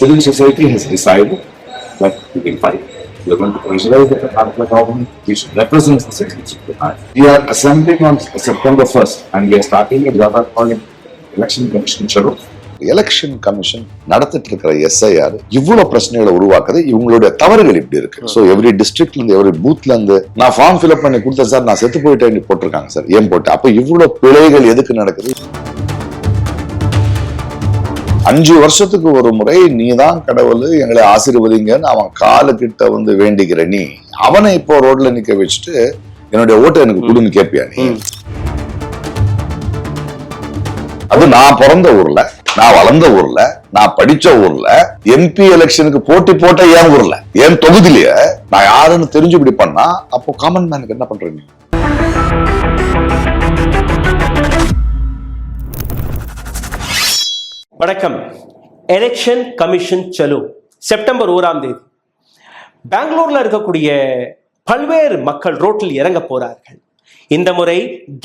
civil society has decided that we will fight. We are going to pressurize the Karnataka government. We should represent the citizens of the country. We are assembling on September 1st and we are starting a Java calling election commission chalo. Election commission நடத்திட்டு இருக்கிற SIR இவ்வளவு பிரச்சனைகளை உருவாக்குது. இவங்களுடைய தவறுகள் இப்படி இருக்கு. So every டிஸ்ட்ரிக்ட்ல இருந்து எவ்ரி பூத்ல இருந்து நான் ஃபார்ம் ஃபில்அப் பண்ணி கொடுத்தேன் சார், நான் செத்து போயிட்டேன் போட்டிருக்காங்க சார். ஏன் போட்டு அப்ப இவ்வளவு பிழைகள் எதுக்கு நடக்குது? 5 வருஷத்துக்கு ஒரு முறை நீதான் கடவுள் எங்களை ஆசீர்வதிங்கன்னு அவன் காலுக்கிட்ட வந்து வேண்டிக்கிற நீ அவனை இப்போ ரோட்ல நிக்க வச்சுட்டு என்னுடைய ஓட்டு எனக்கு கொடுன்னு கேட்பியா நீ? அது நான் பிறந்த ஊர்ல, நான் வளர்ந்த ஊர்ல, நான் படிச்ச ஊர்ல, எம்பி எலெக்ஷனுக்கு போட்டி போட்ட என் ஊர்ல, என் தொகுதியிலேயே நான் யாருன்னு தெரிஞ்சு இப்படி பண்ணா அப்போ காமன் மேனுக்கு என்ன பண்றீங்க? வணக்கம். எலெக்ஷன் கமிஷன் சலோ செப்டம்பர் 1ஆம் தேதி பெங்களூர்ல இருக்கக்கூடிய பல்வேறு மக்கள் ரோட்டில் இறங்க போறார்கள். இந்த முறை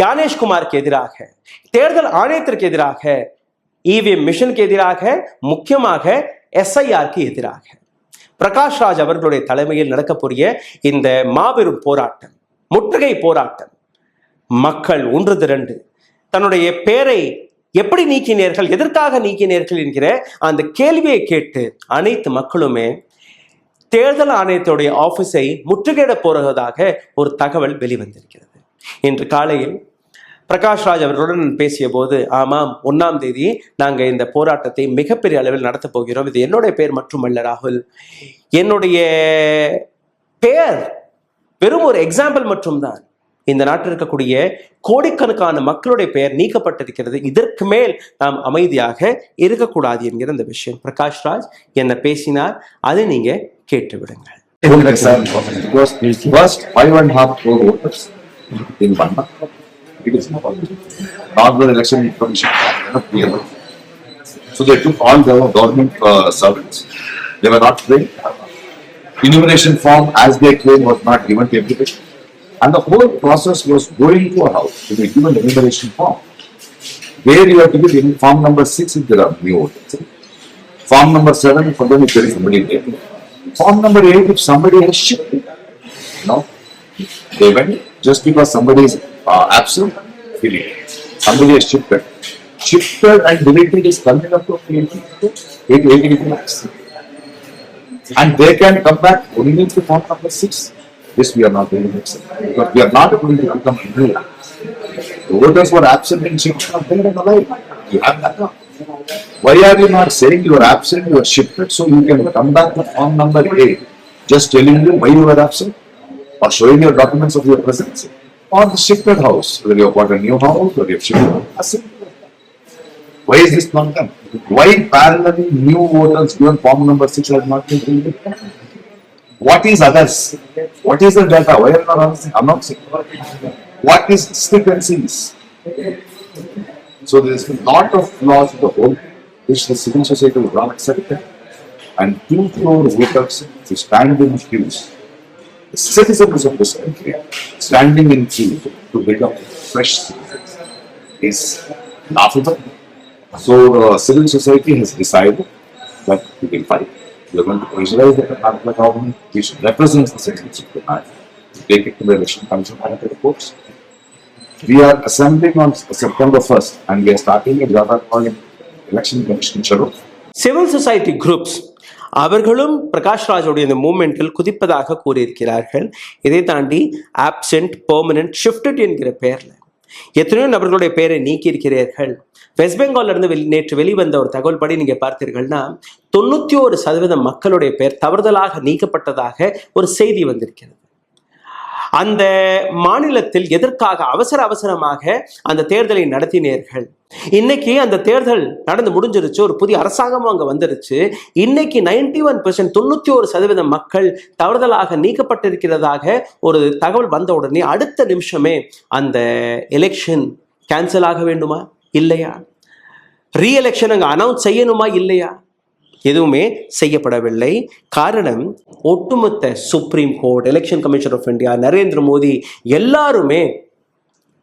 கணேஷ்குமாருக்கு எதிராக, தேர்தல் ஆணையத்திற்கு எதிராக, இவிஎம் மிஷனுக்கு எதிராக, முக்கியமாக எஸ்ஐஆருக்கு எதிராக பிரகாஷ் ராஜ் அவர்களுடைய தலைமையில் நடக்கக்கூடிய இந்த மாபெரும் போராட்டம், முற்றுகை போராட்டம், மக்கள் ஒன்று திரண்டு தன்னுடைய பேரை எப்படி நீக்கினீர்கள், எதற்காக நீக்கினீர்கள் என்கிற அந்த கேள்வியை கேட்டு அனைத்து மக்களுமே தேர்தல் ஆணையத்துடைய ஆபீஸை முற்றுகையிட போறதாக ஒரு தகவல் வெளிவந்திருக்கிறது. இன்று காலையில் பிரகாஷ் ராஜ் அவர்களுடன் பேசிய போது, ஆமாம் 1ஆம் தேதி நாங்கள் இந்த போராட்டத்தை மிகப்பெரிய அளவில் நடத்த போகிறோம். இது என்னுடைய பெயர் மட்டுமல்ல ராகுல், என்னுடைய பெயர் வெறும் ஒரு எக்ஸாம்பிள் மட்டும்தான். இந்த நாட்டில் இருக்கக்கூடிய கோடிக்கணக்கான மக்களுடைய பெயர் நீக்கப்பட்டிருக்கிறது. இதற்கு மேல் நாம் அமைதியாக இருக்கக்கூடாது என்கிற இந்த விஷயம் பிரகாஷ் ராஜ் என்ன பேசினார், அதை நீங்க கேட்டு விடுங்கள். In Banda, it is not the election commission. So they took all the government servants. They were not trained. Enumeration form, as they claim, was not given to everybody. And the whole process was going to a house to be given the enumeration form. Where you have to give in form number 6 if there are new voters. Form number 7 for them if there is somebody there. Form number 8 if somebody has shifted. No. They went just because somebody is absent, deleted. Somebody has shifted. Shifted and deleted is coming up to 80 lakhs. And they can come back only to form number 6. This we are not going to accept. Because we are not going to become new. The voters were absent and shifted are there and alive. You have that now. Why are you not saying you are absent, you are shifted, so you can come back to form number 8? Just telling you why you were absent? Or showing your documents of your presence, or the shifted house, whether you have got a new house or you have shifted. Why is this not done? Why parallelly new voters given form number 6 has not been filled? What is others? What is the data? Why are not answering? I'm not saying. What is discrepancies? So there is a lot of laws in the whole which the civil society will not accept, and 2 crore voters to stand in queues. The citizens of this country standing in queue to become fresh citizens is laughable. So civil society has decided that we will fight. We are going to pressurize the Karnataka government. We should represent the citizens of the country. Take it to the election commission and to the courts. We are assembling on September 1st and we are starting a Java calling election commission chalo. Civil society groups அவர்களும் பிரகாஷ் ராஜோடைய இந்த மூமெண்டில் குதிப்பதாக கூறியிருக்கிறார்கள். இதை தாண்டி absent, permanent, shifted என்கிற பெயர்ல எத்தனையோ நபர்களுடைய பெயரை நீக்கி இருக்கிறீர்கள். வெஸ்ட் பெங்கால்ல இருந்து நேற்று வெளிவந்த ஒரு தகவல் படி நீங்க பார்த்தீர்கள்னா 91% மக்களுடைய பெயர் தவறுதலாக நீக்கப்பட்டதாக ஒரு செய்தி வந்திருக்கிறது. அந்த மாநிலத்தில் எதற்காக அவசரமாக அந்த தேர்தலை நடத்தினீர்கள்? இன்னைக்கு அந்த தேர்தல் நடந்து முடிஞ்சிருச்சு, ஒரு புதிய அரசாங்கமும் அங்க வந்துருச்சு. இன்னைக்கு 91% 91% மக்கள் தவறுதலாக நீக்கப்பட்டிருக்கிறதாக ஒரு தகவல் வந்த உடனே அடுத்த நிமிஷமே அந்த எலெக்ஷன் கேன்சல் ஆக வேண்டுமா இல்லையா? ரீஎலெக்ஷன் அங்க அனௌன்ஸ் செய்யணுமா இல்லையா? எதுவுமே செய்யப்படவில்லை. காரணம், ஒட்டுமொத்த supreme court, election commission of India, Narendra Modi எல்லாருமே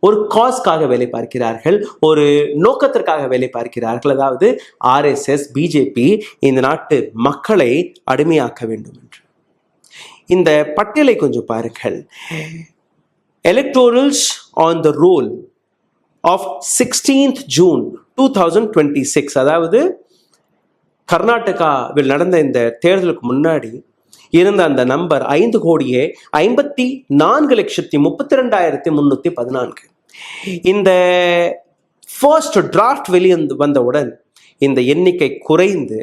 ஒரு காஸ்க்காக வேலை பார்க்கிறார்கள், ஒரு நோக்கத்திற்காக வேலை பார்க்கிறார்கள். அதாவது ஆர்எஸ்எஸ், பிஜேபி இந்த நாட்டு மக்களை அடிமையாக்க வேண்டும் என்று. இந்த பட்டியலை கொஞ்சம் பாருங்கள். Electorals on the roll of 16th June 2026, அதாவது கர்நாடகாவில் நடந்த இந்த தேர்தலுக்கு முன்னாடி இருந்த அந்த நம்பர் 5,54,32,314. இந்த ஃபர்ஸ்ட் டிராஃப்ட் வந்தவுடன் இந்த எண்ணிக்கை குறைந்து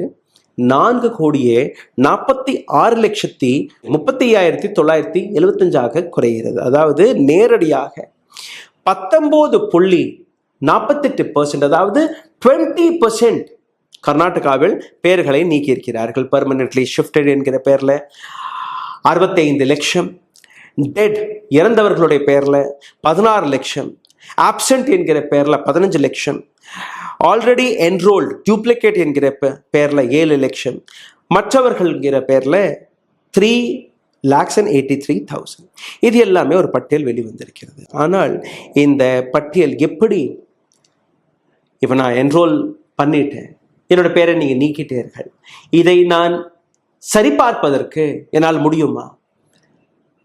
4,46,35,975 குறைகிறது. அதாவது நேரடியாக 19.48%, அதாவது 20% கர்நாடகாவில் பெயர்களை நீக்கியிருக்கிறார்கள். பெர்மனன்ட்லி ஷிஃப்டட் என்கிற பெயரில் 65 லட்சம், டெட் இறந்தவர்களுடைய பெயரில் 16 லட்சம், ஆப்சென்ட் என்கிற பெயரில் 15 லட்சம், ஆல்ரெடி என்ரோல்டு டூப்ளிகேட் என்கிற பெயரில் 7 லட்சம், மற்றவர்கள் என்கிற பெயரில் 3,83,000. இது எல்லாமே ஒரு பட்டியல் வெளிவந்திருக்கிறது. ஆனால் இந்த பட்டியல் எப்படி, இப்போ நான் என்ரோல் பண்ணிட்டேன், என்னோட பேரை நீங்கள் நீக்கிட்டீர்கள், இதை நான் சரிபார்ப்பதற்கு என்னால் முடியுமா?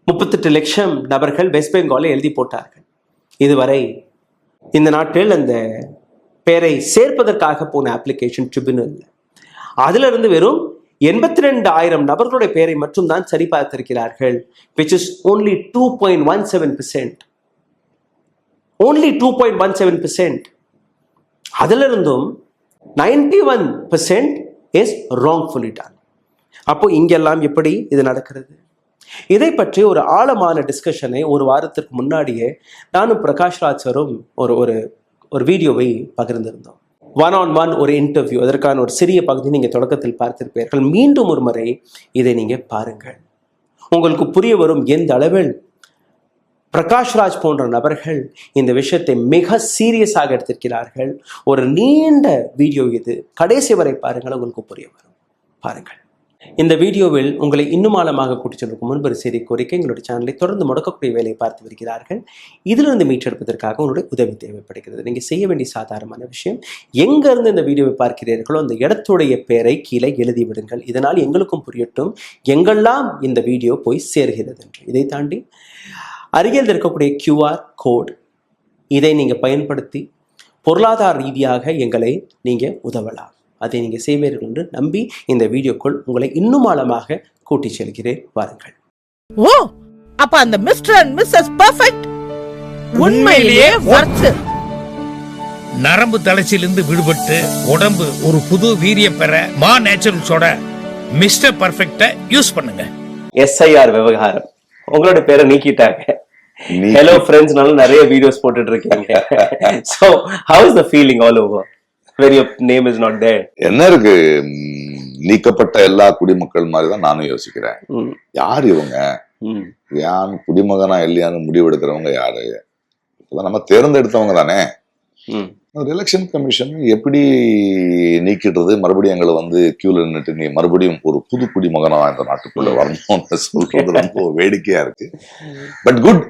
38 லட்சம் நபர்கள் வெஸ்ட் பெங்காலில் எழுதி போட்டார்கள். இதுவரை இந்த நாட்டில் அந்த பெயரை சேர்ப்பதற்காக போன அப்ளிகேஷன் ட்ரிபியூனல், அதிலிருந்து வெறும் 82,000 நபர்களுடைய பெயரை மட்டும் தான் சரிபார்த்திருக்கிறார்கள், which is only 2.17%. only 2.17%. அதிலிருந்தும் 91% is wrongfully done. அப்போ இங்கெல்லாம் எப்படி இது நடக்கிறது? இதை பற்றி ஒரு ஆழமான டிஸ்கஷனை ஒரு வாரத்திற்கு முன்னாடியே நானும் பிரகாஷ் ராஜ் சாரும் ஒரு வீடியோவை பகிர்ந்திருந்தோம். 1-on-1 ஒரு இன்டர்வியூ, அதற்கான ஒரு சிறிய பகுதி நீங்கள் தொடக்கத்தில் பார்த்திருப்பீர்கள். மீண்டும் ஒரு முறை இதை நீங்கள் பாருங்கள், உங்களுக்கு புரிய வரும் எந்த அளவில் பிரகாஷ் ராஜ் போன்ற நபர்கள் இந்த விஷயத்தை மிக சீரியஸாக எடுத்திருக்கிறார்கள். ஒரு நீண்ட வீடியோ இது, கடைசி வரை பாருங்கள், உங்களுக்கு புரிய வரும். பாருங்கள். இந்த வீடியோவில் உங்களை இன்னும் ஆழமாக கூட்டிச் செல்வதற்கு முன்பு ஒரு செய்தி கோரிக்கை. எங்களுடைய சேனலை தொடர்ந்து முடக்கக்கூடிய வேலையை பார்த்து வருகிறார்கள். இதிலிருந்து மீட்டெடுப்பதற்காக உங்களுடைய உதவி தேவைப்படுகிறது. நீங்கள் செய்ய வேண்டிய சாதாரணமான விஷயம், எங்கிருந்து இந்த வீடியோவை பார்க்கிறீர்களோ அந்த இடத்துடைய பெயரை கீழே எழுதி விடுங்கள். இதனால் எங்களுக்கும் புரியட்டும் எங்கெல்லாம் இந்த வீடியோ போய் சேர்கிறது என்று. இதை தாண்டி அருகில் இருக்கக்கூடிய QR கோட், இதை நீங்கள் பயன்படுத்தி பொருளாதார ரீதியாக எங்களை நீங்கள் உதவலாம். அதை நீங்கள் செய்வீர்கள் என்று நம்பி இந்த வீடியோக்குள் உங்களை இன்னும் ஆழமாக கூட்டிச் செல்கிறேன். வாருங்கள். ஓ, அப்ப அந்த மிஸ்டர் அண்ட் மிஸ்ஸஸ் பெர்ஃபெக்ட் உண்மையிலேயே வர்த். நரம்பு தளர்ச்சியிலிருந்து விடுபட்டு உடம்பு ஒரு புது வீரியம் பெற மா நேச்சுரல்ஸோட மிஸ்டர் பர்ஃபெக்ட யூஸ் பண்ணுங்க. SIR விவகாரம், உங்களோட பேரை நீக்கிட்டாங்க. ஹலோ ஃப்ரெண்ட்ஸ்னால நிறைய வீடியோஸ் போட்டுட்டு இருக்கீங்க. So how is the feeling all over where your name is not there? என்ன இருக்கு, நீக்கப்பட்ட எல்லா குடிமக்கள் மாதிரி தான் நானும் யோசிக்கிறேன். யார் இவங்க, யான் குடிமகனா இல்லையான்னு முடிவெடுக்கிறவங்க யாரு? நம்ம தேர்ந்தெடுத்தவங்க தானே. ஒரு எலெக்ஷன் கமிஷன் எப்படி நீக்கிடுறது, மறுபடியும் எங்களை வந்து கியூல நின்றுட்டு நீ மறுபடியும் ஒரு புது குடிமகனா இந்த நாட்டுக்குள்ள வரணும்னு சொல்றது ரொம்ப வேடிக்கையா இருக்கு. பட் குட்,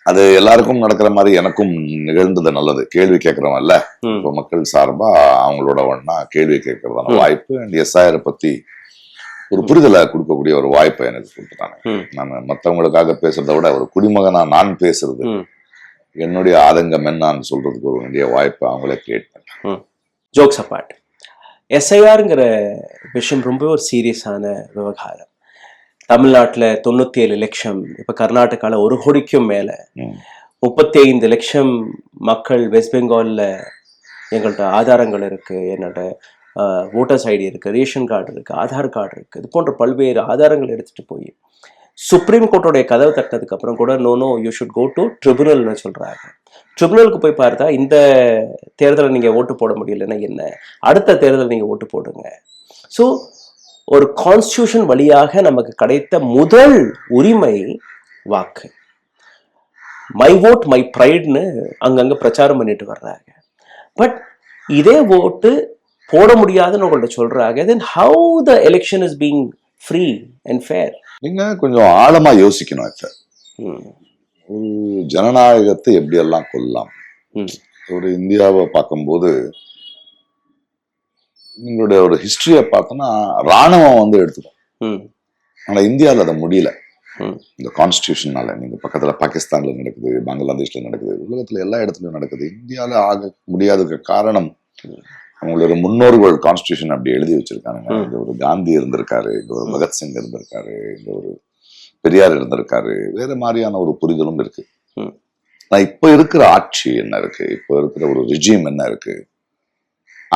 அது எல்லாருக்கும் நடக்கிற மாதிரி எனக்கும் நிகழ்ந்தது நல்லது. கேள்வி கேட்கிறவன் இல்ல, இப்போ மக்கள் சார்பா அவங்களோட ஒன்னா கேள்வி கேட்கறதான வாய்ப்பு அண்ட் SIR பத்தி ஒரு புரிதலை கொடுக்கக்கூடிய ஒரு வாய்ப்பை எனக்கு கொடுத்துட்டாங்க. நான் மற்றவங்களுக்காக பேசுறதை விட ஒரு குடிமகனா நான் பேசுறது, என்னுடைய ஆதங்கம் என்னன்னு சொல்றதுக்கு ஒரு வேண்டிய வாய்ப்பை அவங்களே கிரியேட் பண்ணேன். ஜோக்ஸ் அப்பார்ட், SIRங்கிற விஷயம் ரொம்ப ஒரு சீரியஸான விவகாரம். தமிழ்நாட்டில் 97 லட்சம், இப்போ கர்நாடகாவில் 1 கோடிக்கும் மேலே 35 லட்சம் மக்கள் வெஸ்ட் பெங்காலில் எங்கள்கிட்ட ஆதாரங்கள் இருக்குது. என்னோட ஓட்டர்ஸ் ஐடி இருக்குது, ரேஷன் கார்டு இருக்குது, ஆதார் கார்டு இருக்குது. இது போன்ற பல்வேறு ஆதாரங்கள் எடுத்துகிட்டு போய் சுப்ரீம் கோர்ட்டோடைய கதவை தட்டினதுக்கு அப்புறம் கூட no you should go to ட்ரிபுனல்னு சொல்கிறாங்க. ட்ரிபுனலுக்கு போய் பார்த்தா இந்த தேர்தலில் நீங்கள் ஓட்டு போட முடியலன்னா என்ன, அடுத்த தேர்தலில் நீங்கள் ஓட்டு போடுங்க. ஸோ ஒரு கான்ஸ்டியூஷன் வழியாக நமக்கு கிடைத்த முதல் உரிமை வாக்கு. மை ஓட் மை ப்ரைட்னு அங்கங்க பிரச்சாரம் பண்ணிட்டு வர்றாங்க. பட் இதே ஓட்டு போட முடியாதுன்னு உங்கள்ட்ட சொல்றாங்க. Then how the election is being free and fair? நீங்க கொஞ்சம் ஆழமா யோசிக்கணும். ஒரு ஜனநாயகத்தை எப்படியெல்லாம் கொள்ளலாம். ம். ஒரு இந்தியாவை பார்க்கும்போது உங்களுடைய ஒரு ஹிஸ்டரியை பார்த்தோன்னா ராணுவம் வந்து எடுத்துக்கும். ம். ஆனா இந்தியாவில் அதை முடியல. ம். இந்த கான்ஸ்டியூஷனால நீங்க பக்கத்துல பாகிஸ்தான்ல நடக்குது, பங்களாதேஷ்ல நடக்குது, உலகத்துல எல்லா இடத்துலயும் நடக்குது. இந்தியாவில் ஆக முடியாததுக்கு காரணம் அவங்களோட முன்னோர்கள் கான்ஸ்டியூஷன் அப்படி எழுதி வச்சிருக்காங்க. இங்க ஒரு காந்தி இருந்திருக்காரு, இங்க ஒரு பகத்சிங் இருந்திருக்காரு, இங்க ஒரு பெரியார் இருந்திருக்காரு, வேற மாதிரியான ஒரு புரிதலும் இருக்கு. ம். நான் இப்ப இருக்கிற ஆட்சி என்ன இருக்கு, இப்ப இருக்கிற ஒரு ரிஜிம் என்ன இருக்கு,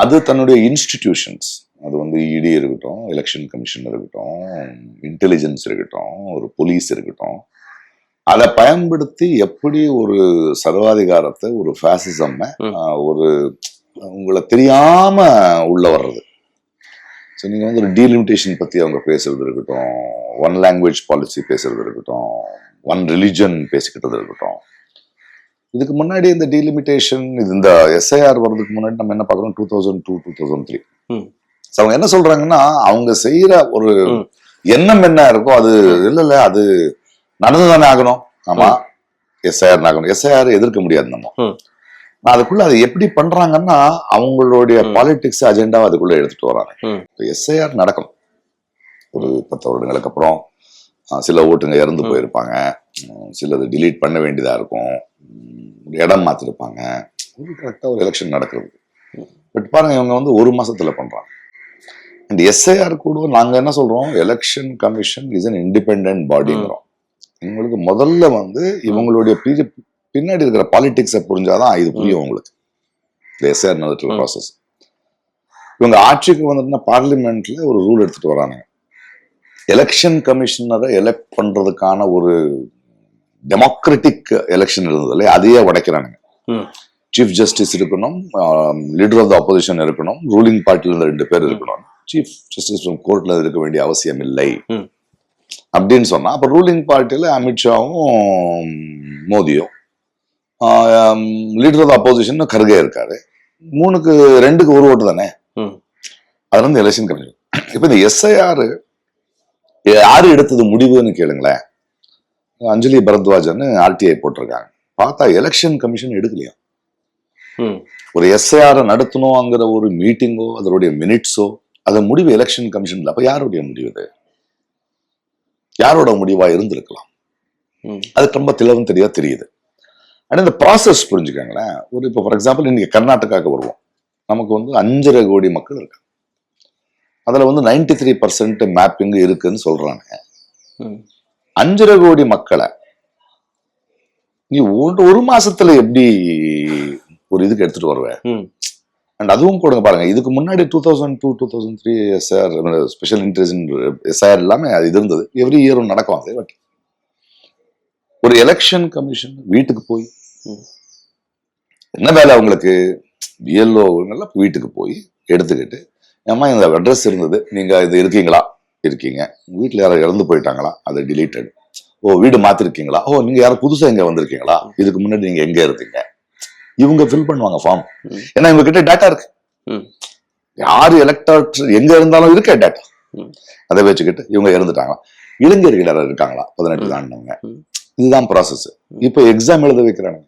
அது தன்னுடைய இன்ஸ்டிடியூஷன்ஸ், அது வந்து இடி இருக்கட்டும், எலெக்ஷன் கமிஷன் இருக்கட்டும், இன்டெலிஜென்ஸ் இருக்கட்டும், ஒரு போலீஸ் இருக்கட்டும், அதை பயன்படுத்தி எப்படி ஒரு சர்வாதிகாரத்தை, ஒரு ஃபேசிசம், ஒரு உங்களை தெரியாம உள்ள வர்றது. ஸோ நீங்க வந்து ஒரு டீலிமிட்டேஷன் பத்தி அவங்க பேசுறது இருக்கட்டும், ஒன் லாங்குவேஜ் பாலிசி பேசுறது இருக்கட்டும், ஒன் ரிலிஜன் பேசிக்கிட்டது இருக்கட்டும். இதுக்கு முன்னாடி இந்த டீலிமிட்டேஷன், இந்த எஸ்ஐஆர் வர்றதுக்கு முன்னாடி நம்ம என்ன பார்க்குறோம், 2002, 2003. ஸோ அவங்க என்ன சொல்றாங்கன்னா, அவங்க செய்யற ஒரு எண்ணம் என்ன இருக்கோ அது இல்ல அது நடந்துதானே ஆகணும். ஆமா, எஸ்ஐஆர் ஆகணும். எஸ்ஐஆர் எதிர்க்க முடியாது நம்ம. அதுக்குள்ள அதை எப்படி பண்றாங்கன்னா, அவங்களுடைய பாலிடிக்ஸ் அஜெண்டாவை அதுக்குள்ள எடுத்துட்டு வராங்க. எஸ்ஐஆர் நடக்கணும். ஒரு 10 வருடங்களுக்கு அப்புறம் சில ஓட்டுங்க இறந்து போயிருப்பாங்க, சிலது டிலீட் பண்ண வேண்டியதா இருக்கும், இடம் மாத்திருப்பாங்க, கரெக்டா ஒரு எலெக்ஷன் நடக்கிறது. பட் பாருங்க, இவங்க வந்து 1 மாசத்துல பண்றாங்க. அண்ட் எஸ்ஐஆர் கூட நாங்க என்ன சொல்றோம், election commission is an independent பாடிங்கிறோம். எங்களுக்கு முதல்ல வந்து இவங்களுடைய பின்னாடி இருக்கிற பாலிடிக்ஸை புரிஞ்சாதான் இது புரியும் உங்களுக்கு. இந்த எஸ்ஐஆர் நடத்துற ப்ராசஸ். இவங்க ஆட்சிக்கு வந்துட்டுனா பார்லிமெண்ட்ல ஒரு ரூல் எடுத்துட்டு வராங்க. எலெக்ஷன் கமிஷனரை எலெக்ட் பண்றதுக்கான ஒரு டெமோக்ராட்டிக் எலெக்ஷன் இருந்தது இல்லையா, அதையே உடைக்கிறாங்க. சீஃப் ஜஸ்டிஸ் இருக்கணும், லீடர் ஆஃப் த ஆப்போசிஷன் இருக்கணும், ரூலிங் பார்ட்டில இருந்து 2 பேர் இருக்கணும், சீஃப் ஜஸ்டிஸ் கோர்ட்ல இருக்க வேண்டிய அவசியம் இல்லை அப்படின்னு சொன்னா, அப்ப ரூலிங் பார்ட்டியில அமித்ஷாவும் மோடியும், லீடர் ஆஃப் த ஆப்போசிஷன் கர்கே இருக்காரு. 3க்கு 2க்கு 1 ஓட்டு தானே. அதுல இருந்து எலெக்ஷன் கமிஷன். இப்ப இந்த எஸ்ஐஆர் யாரு எடுத்தது முடிவுன்னு கேளுங்களேன். அஞ்சலி பரத்வாஜன் ஆர்டிஐ போட்டிருக்காங்க. பார்த்தா எலெக்ஷன் கமிஷன் எடுக்கலையா. ஒரு எஸ்ஐஆர் நடத்தணுங்கிற ஒரு மீட்டிங்கோ அதனுடைய மினிட்ஸோ அது முடிவு எலெக்ஷன் கமிஷன்ல. அப்ப யாருடைய முடிவு இது? யாரோட முடிவா இருந்திருக்கலாம்? அது ரொம்ப தெளிவும் தெரியுது. ஆனா இந்த ப்ராசஸ் புரிஞ்சுக்காங்களேன். ஒரு இப்போ ஃபார் எக்ஸாம்பிள் இன்னைக்கு கர்நாடகாவுக்கு வருவோம். நமக்கு வந்து 5.5 கோடி மக்கள் இருக்கு. அதுல வந்து 93% மேப்பிங் இருக்குன்னு சொல்றாங்க. 5.5 கோடி மக்களை நீ 1 மாசத்துல எப்படி ஒரு இதுக்கு எடுத்துட்டு வருவேன்? அண்ட் அதுவும் கூட பாருங்க, இதுக்கு முன்னாடி 2002, 2003 எஸ்ஐஆர், ஸ்பெஷல் இன்டெலிஜென்ஸ் எஸ்ஐஆர் எல்லாமே அது இது இருந்தது. எவ்ரி இயரும் நடக்கும் அது. பட் ஒரு எலெக்ஷன் கமிஷன் வீட்டுக்கு போய் என்ன வேலை அவங்களுக்கு, பிஎல்ஓ வீட்டுக்கு போய் எடுத்துக்கிட்டு, ஏமா இந்த அட்ரஸ் இருந்தது, நீங்க இது இருக்கீங்களா, இருக்கீங்க, வீட்டுல யாரும் இறந்து போயிட்டாங்களா, அது டிலீட்டட், ஓ வீடு மாத்திருக்கீங்களா, ஓ நீங்க யாரும் புதுசா இங்க வந்திருக்கீங்களா, இதுக்கு முன்னாடி நீங்க எங்க இருந்தீங்க, இவங்க ஃபில் பண்ணுவாங்க ஃபார்ம். ஏன்னா இவங்க கிட்ட டேட்டா இருக்கு. யாரு எலக்டர் எங்க இருந்தாலும் இருக்க டேட்டா. அதை வச்சுக்கிட்டு இவங்க இறந்துட்டாங்களா, இளைஞர்கள் யாரும் இருக்காங்களா 18 தாண்டவங்க, இதுதான் ப்ராசஸ். இப்ப எக்ஸாம் எழுத வைக்கிறாங்க.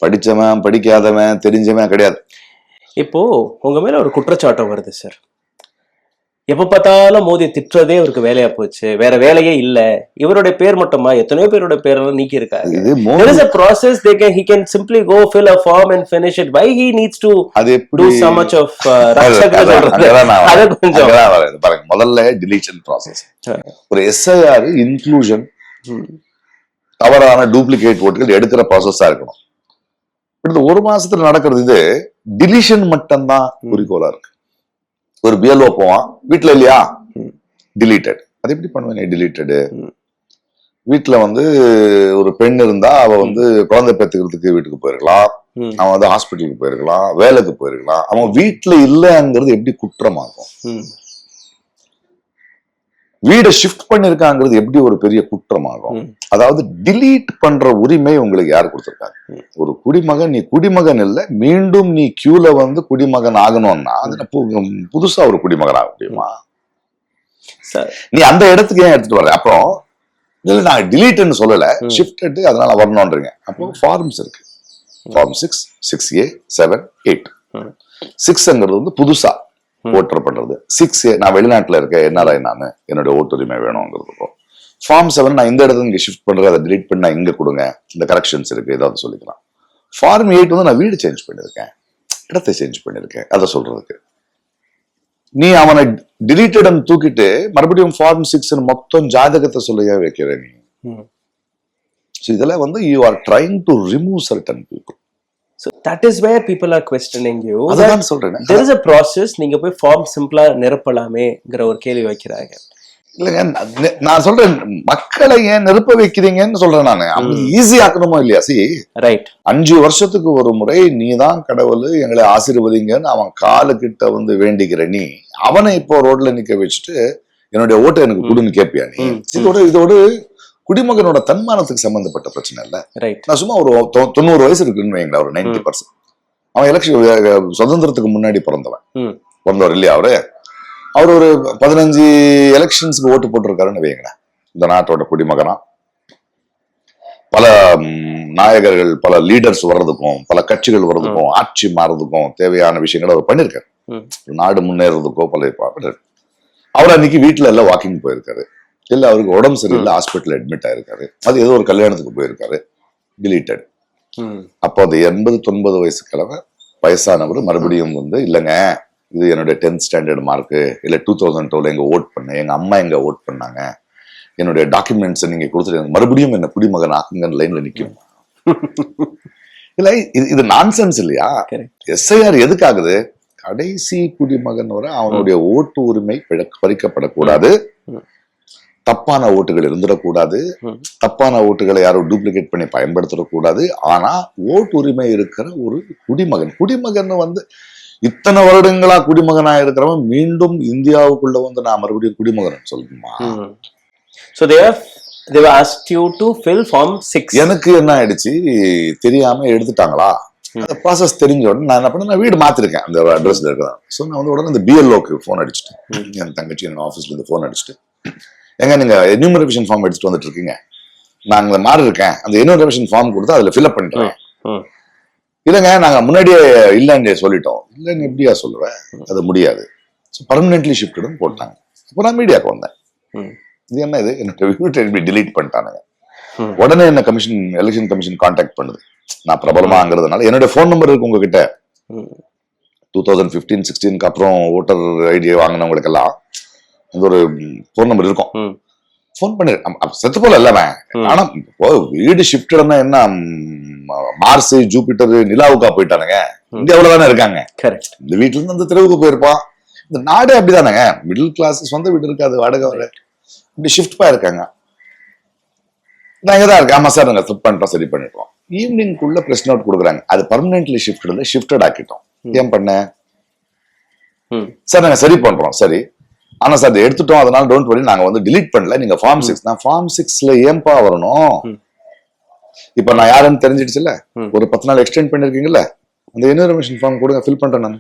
படிச்சவன் படிக்காதவன் தெரிஞ்சவன் கிடையாது. இப்போ உங்க மேல ஒரு குற்றச்சாட்டம் வருது சார். எப்ப பார்த்தாலும் மோதி திட்டுறதே அவருக்கு வேலையா போச்சு, வேற வேலையே இல்ல. இவருடைய பேர் மட்டுமா, எத்தனையோ பேரோட பேரெல்லாம் நீக்கி இருக்காரு. There is a process. He can simply go fill a form and finish it. Why he needs to do so much of பாருங்க, முதல்ல டிலீஷன் ப்ராசஸ். ஒரு எஸ்ஐஆர் இன்க்ளூஷன், தவறான டூப்ளிகேட் ஓட்டுகள் எடுக்கிற ப்ராசஸா இருக்கணும். இந்த 1 மாசத்துல நடக்கிறது இது டிலீஷன் மட்டும்தான் குறிக்கோளா இருக்கு. ஒரு பிஎல்ஓ போவான், வீட்டுல இல்லையா டிலீட்டட். அது எப்படி பண்ணுவேன் டிலீட்டடு? வீட்டுல வந்து ஒரு பெண் இருந்தா அவ வந்து குழந்தை பெற்றுக்கிறதுக்கு வீட்டுக்கு போயிருக்கலாம், அவன் வந்து ஹாஸ்பிட்டலுக்கு போயிருக்கலாம், வேலைக்கு போயிருக்கலாம். அவன் வீட்டுல இல்லைங்கிறது எப்படி குற்றமாகும்? வீடை ஷிஃப்ட் பண்ணிருக்காங்கிறது எப்படி ஒரு பெரிய குற்றமாகும்? அதாவது டிலீட் பண்ற உரிமை உங்களுக்கு யார் கொடுத்திருக்காங்க? ஒரு குடிமகன், நீ குடிமகன் இல்ல, மீண்டும் நீ கியூல வந்து குடிமகன் ஆகணும்னா அது புதுசா ஒரு குடிமகன் ஆக முடியுமா? நீ அந்த இடத்துக்கு ஏன் எடுத்துட்டு வர? அப்புறம் இல்ல நான் டிலீட்னு சொல்லல, ஷிஃப்டட் அதனால வரணும்ன்றீங்க. அப்போ ஃபார்ம்ஸ் இருக்கு. Form 6, 6A, 7, 8. 6ங்கிறது வந்து புதுசா ஓட்டர் பண்றது. 6A நான் வெளிநாட்டுல இருக்கேன், என்ஆர்ஐ நான், என்னோட ஓட்டுரிமை வேணுங்கிறதுக்கும். ஃபார்ம் 7 நான் இந்த இடத்துல இங்க ஷிஃப்ட் பண்றேன், அதை டிலீட் பண்ணா இங்க கொடுங்க, இந்த கரெக்ஷன்ஸ் இருக்கு, ஏதாவது சொல்லிக்கலாம். ஃபார்ம் 8 வந்து நான் வீடு சேஞ்ச் பண்ணிருக்கேன், இடத்தை சேஞ்ச் பண்ணிருக்கேன், அதை சொல்றதுக்கு. நீ அவனை டிலீட்டட் தூக்கிட்டு மறுபடியும் ஃபார்ம் 6 மொத்தம் ஜாதகத்தை சொல்ல வைக்கிற நீ. இதெல்லாம் வந்து you are trying to remove certain people. So that is where people are questioning you. அதான் சொல்றேன். There is a process. நீங்க போய் ஃபார்ம் சிம்பிளா நிரப்பலாமேங்கிற ஒரு கேள்வி வைக்கிறாங்க. இல்லைங்க, நான் சொல்றேன் மக்களை ஏன் நிரப்ப வைக்கிறீங்கன்னு சொல்றேன் நானு. அவங்க ஈஸி ஆக்கணுமோ இல்லையா? ரைட். 5 வருஷத்துக்கு ஒரு முறை நீதான் கடவுள் எங்களை ஆசீர்வதிங்கன்னு அவன் காலுக்கிட்ட வந்து வேண்டிக்கிற நீ, அவனை இப்போ ரோட்ல நிக்க வச்சுட்டு என்னுடைய ஓட்டை எனக்கு கொடுன்னு கேட்பியா நீ? இதோட குடிமகனோட தன்மானத்துக்கு சம்பந்தப்பட்ட பிரச்சனை இல்ல. நான் சும்மா ஒரு 90 வயசு இருக்குன்னு வைங்களா, ஒரு 90%. அவன் எலெக்ஷன் சுதந்திரத்துக்கு முன்னாடி பிறந்தவர் இல்லையா? அவர் ஒரு 15 எலெக்ஷன்ஸ்க்கு ஓட்டு போட்டிருக்காருன்னு வைங்களேன். இந்த நாட்டோட குடிமகனா பல நாயகர்கள், பல லீடர்ஸ் வர்றதுக்கும், பல கட்சிகள் வர்றதுக்கும், ஆட்சி மாறதுக்கும் தேவையான விஷயங்களை அவர் பண்ணிருக்காரு. நாடு முன்னேறதுக்கோ பல அவர் அன்னைக்கு வீட்டுல எல்லாம் வாக்கிங் போயிருக்காரு, இல்ல அவருக்கு உடம்பு சரியில்லை ஹாஸ்பிட்டல் அட்மிட் ஆயிருக்காரு, அது ஏதோ ஒரு கல்யாணத்துக்கு போயிருக்காரு, டிலீட்டட். அப்போ அது 80-90 வயசு கிழமை வயசானவர் மறுபடியும் வந்து இல்லைங்க, இது என்னுடைய 10th ஸ்டாண்டர்ட் மார்க்கு, இல்ல 2002 எங்க ஓட் பண்ண, எங்க அம்மா எங்க ஓட் பண்ணாங்க, என்னுடைய டாக்குமெண்ட்ஸ் நீங்க கொடுத்துட்டு மறுபடியும் என்ன குடிமகன் ஆக்குங்க லைன்ல நிக்கும். இல்ல இது நான்சென்ஸ் இல்லையா? எஸ்ஐஆர் எதுக்காகுது? கடைசி குடிமகன் வர அவனுடைய ஓட்டு உரிமை பறிக்கப்படக்கூடாது, தப்பான ஓட்டுகள் இருந்துடக்கூடாது, தப்பான ஓட்டுகளை யாரும் டூப்ளிகேட் பண்ணி பயன்படுத்திடக்கூடாது. ஆனா ஓட்டு உரிமை இருக்கிற ஒரு குடிமகன் வந்து இத்தனை வருடங்களா குடிமகனா இருக்கிறவன் மீண்டும் இந்தியாவுக்குள்ள வந்து நான் மறுபடியும் குடிமகன் சொல்லணுமா? So they were asked you to fill form 6. எனக்கு என்ன ஆயிடுச்சு தெரியாம எடுத்துட்டாங்களா? அந்த ப்ராசஸ் தெரிஞ்ச உடனே நான் என்ன பண்ணேன், நான் வீடு மாத்திருக்கேன் அந்த அட்ரஸ்ல இருக்கிறேன். ஸோ நான் வந்து உடனே இந்த பிஎல்ஓக்கு ஃபோன் அடிச்சுட்டேன். என் தங்கச்சி என் ஆஃபீஸ்ல இருந்து ஃபோன் அடிச்சுட்டு, எங்க நீங்க என்யூமரேஷன் ஃபார்ம் எடுத்துட்டு வந்துட்டு இருக்கீங்க, நாங்க மாறி இருக்கேன், அந்த என்யூமரேஷன் ஃபார்ம் கொடுத்து அதுல ஃபில்அப் பண்ணிட்டேன். இல்லைங்க நாங்க முன்னாடியே இல்லைன்னு சொல்லிட்டோம். இல்லைன்னு எப்படியா சொல்லுவேன், அது முடியாது. ஸோ பர்மனென்ட்லி ஷிஃப்ட்னு போட்டாங்க. இப்போ நான் மீடியாவுக்கு வந்தேன். இது என்ன, இது என்னோட டிலீட் பண்ணிட்டானுங்க. உடனே என்ன எலெக்ஷன் கமிஷன் கான்டாக்ட் பண்ணுது. நான் பிரபலமாங்கிறதுனால என்னுடைய ஃபோன் நம்பர் இருக்கு உங்ககிட்ட. 2015-16 அப்புறம் ஓட்டர் ஐடி வாங்கினவங்களுக்கு எல்லாம் அந்த ஒரு ஃபோன் நம்பர் இருக்கும். ஃபோன் பண்ணி செத்து போல எல்லாமே. ஆனா வீடு ஷிஃப்ட்னா என்ன, மார்ஸ், ஜூபிட்டர், நிலாவுக்கா போயிட்டானுங்க. இந்தியாவுல தானே இருக்காங்க. இந்த வீட்டுல இருந்து அந்த தெருவுக்கு போயிருப்பான். இந்த நாடே அப்படிதானுங்க. மிடில் கிளாஸ் சொந்த வீடு இருக்காது, வாடகை வர இப்படி ஷிஃப்ட் போயிருக்காங்க. நான் இங்கதான் இருக்கேன். ஆமா சார் நாங்க ஃபிட் பண்ணிட்டோம், சரி பண்ணிட்டோம். ஈவினிங்குள்ள பிரஸ் நோட் கொடுக்குறாங்க, அது பர்மனென்ட்லி ஷிஃப்டட் ஆக்கிட்டோம். ஏன் பண்ண சார்? நாங்க சரி பண்றோம். சரி, ஆனா சார் அதை எடுத்துட்டோம், அதனால டோன்ட் வரி, நாங்க வந்து டிலீட் பண்ணல. நீங்க ஃபார்ம் 6 நான் ஃபார்ம் 6ல ஏன்பா வரணும்? இப்ப நான் யாருன்னு தெரிஞ்சிடுச்சுல்ல, ஒரு 10 நாள் எக்ஸ்டெண்ட் பண்ணிருக்கீங்கல்ல, அந்த என்யூமரேஷன் ஃபார்ம் கொடுங்க, ஃபில் பண்றேன் நான்.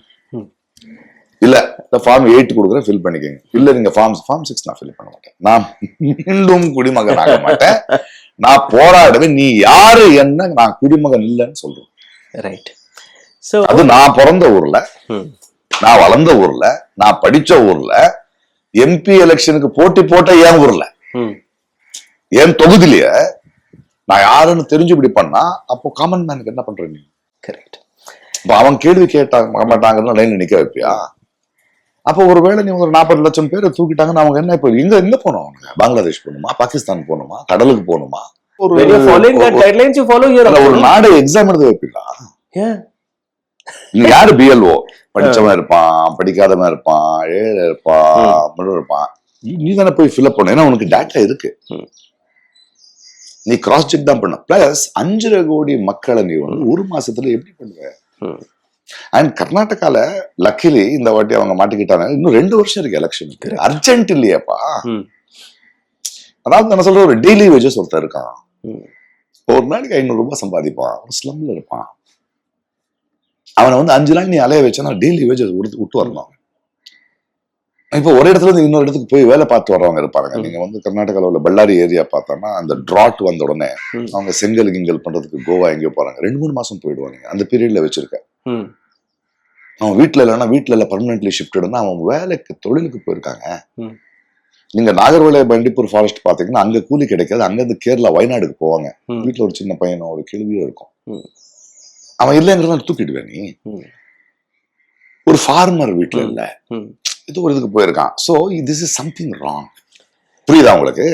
இல்ல ஃபார்ம் 8 கொடுக்குறேன், ஃபில் பண்ணிக்கங்க. இல்ல நீங்க ஃபார்ம் 6 நான் ஃபில் பண்ண மாட்டேன், நான் மீண்டும் குடிமகன் ஆக மாட்டேன், நான் போராடுவேன். நீ யாரு என்ன, நான் குடிமகன் இல்லைன்னு சொல்றேன். ரைட். சோ அது நான் பிறந்த ஊர்ல, நான் வளர்ந்த ஊர்ல, நான் படிச்ச ஊர்ல, எம்பி எலெக்ஷனுக்கு போட்டி போட்ட என் ஊர்ல, என் தொகுதியிலேயே நான் யாருன்னு தெரிஞ்சு இப்படி பண்ணா அப்போ காமன் மேனுக்கு என்ன பண்ற நீ? கரெக்ட். இப்ப அவன் கேள்வி கேட்டாங்க மாட்டாங்கன்னு லைன்ல நிக்க வைப்பியா? அப்போ ஒருவேளை நீ ஒரு 40 லட்சம் பேரை தூக்கிட்டாங்கன்னா அவங்க என்ன இப்ப எங்க போனோம்? அவங்க பங்களாதேஷ் போகணுமா, பாகிஸ்தான் போகணுமா, கடலுக்கு போகணுமா? ஒரு நாடு எக்ஸாம் எழுத வைப்பீங்களா? யாரு பிஎல்ஓ? படிச்சவன் இருப்பான், படிக்காதவன் இருப்பான், ஏழை இருப்பான், நீ தானே போய் ஃபில்அப் பண்ண. ஏன்னா உனக்கு டேட்டா இருக்கு, நீ கிராஸ் செக் தான் பண்ண. பிளஸ் 5.5 கோடி மக்களை நீ வந்து ஒரு மாசத்துல எப்படி பண்ணுவ? அண்ட் கர்நாடகால லக்கிலி இந்த வாட்டி அவங்க மாட்டிக்கிட்டாங்க. இன்னும் 2 வருஷம் இருக்கு எலெக்ஷனுக்கு, அர்ஜென்ட் இல்லையாப்பா. அதாவது நான் சொல்ற ஒரு டெய்லி வேஜஸ் ஒருத்தர் இருக்கான், ஒரு நாளைக்கு 500 ரூபாய் சம்பாதிப்பான், ஒரு ஸ்லம்ல இருப்பான். அவனை வந்து 5 நாள் நீ அலைய வச்சா டெய்லி வேஜஸ் விட்டு வரணும். இப்போ ஒரு இடத்துல இருந்து இன்னொரு இடத்துக்கு போய் வேலை பார்த்து வர்றவங்க இருப்பாங்க. நீங்க வந்து கர்நாடகாவில் உள்ள பல்லாரி ஏரியா பார்த்தோம்னா அந்த டிராட் வந்த உடனே அவங்க செங்கல் கிங்கல் பண்றதுக்கு கோவா எங்கேயோ போறாங்க. 2-3 மாசம் போயிடுவாங்க. அந்த பீரியட்ல வச்சிருக்க அவன் வீட்டுல இல்லைன்னா வீட்டுல இல்ல பர்மனென்ட்லி ஷிஃப்டட்னா அவன் வேலைக்கு தொழிலுக்கு போயிருக்காங்க. நீங்க நாகர்கோவில் பண்டிப்பூர் ஃபாரஸ்ட் பாத்தீங்கன்னா அங்க கூலி கிடைக்காது. அங்க இருந்து கேரளா வயநாடுக்கு போவாங்க. வீட்டுல ஒரு சின்ன பையனோ ஒரு கேள்வியோ இருக்கும். அவன் இல்லைங்கிறத தூக்கிடுவேன். நீ ஒரு ஃபார்மர் வீட்டுல இல்ல, இது ஒரு இதுக்கு போயிருக்கான். So this is something wrong. புரியுதா உங்களுக்கு?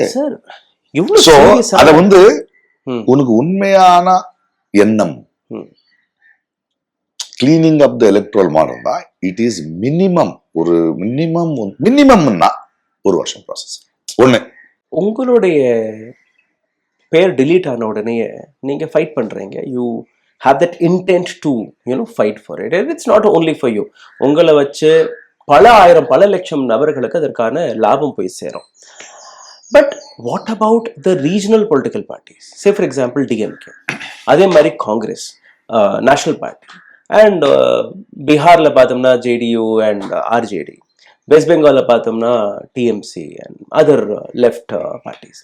சோ அத வந்து உனக்கு உண்மையான எண்ணம் கிளீனிங் அப் த எலக்ட்ரல் மாடல் தான். இட் இஸ் மினிமம் ஒரு மினிமம்னா 1 வருஷம் ப்ராசஸ். ஒண்ணு, உங்களுடைய பேர் delete ஆன உடனே நீங்க ஃபைட் பண்றீங்க. You have that intent to fight for it. It's not only for you. உங்களை வச்சு பல ஆயிரம் பல லட்சம் நபர்களுக்கு அதற்கான லாபம் போய் சேரும். But what about the regional political parties? Say for example DMK, அதே மாதிரி காங்கிரஸ், நேஷனல் பார்ட்டி, அண்ட் பீகார்ல பார்த்தோம்னா ஜேடியு அண்ட் ஆர்ஜேடி, வெஸ்ட் பெங்கால்ல பார்த்தோம்னா TMC and other left parties.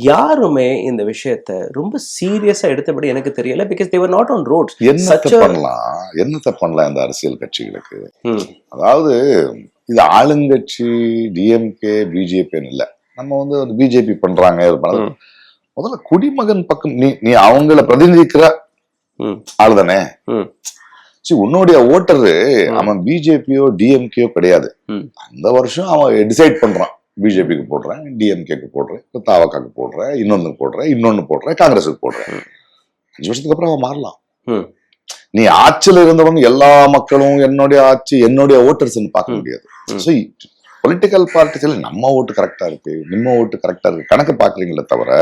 யாருமே இந்த விஷயத்த ரொம்ப சீரியஸா எடுத்தபடி எனக்கு தெரியல. Because they were not on roads. என்னத்த பண்ணலாம் இந்த அரசியல் கட்சிகளுக்கு? அதாவது இது ஆளுங்கட்சி டிஎம்கே பிஜேபின்னு இல்ல. நம்ம வந்து பிஜேபி பண்றாங்க. முதல்ல குடிமகன் பக்கம் நீ அவங்கள பிரதிநிதிக்கிற ஆளுதானே. உன்னுடைய ஓட்டரு அவன் பிஜேபியோ டிஎம்கேயோ கிடையாது. அந்த வருஷம் அவன் டிசைட் பண்றான், பிஜேபிக்கு போடுறேன், டிஎம்கேக்கு போடுறேன், தாவக்காக்கு போடுறேன், இன்னொன்னு போடுறேன், காங்கிரஸுக்கு போடுறேன். 5 வருஷத்துக்கு அப்புறம் அவன் மாறலாம். நீ ஆட்சியில் இருந்தவன் எல்லா மக்களும் என்னுடைய ஆட்சி என்னுடைய ஓட்டர்ஸ் பார்க்க முடியாது. பொலிட்டிக்கல் பார்ட்டிஸ்ல நம்ம ஓட்டு கரெக்டா இருக்கு, நம்ம ஓட்டு கரெக்டா இருக்கு கணக்கு பாக்குறீங்களே தவிர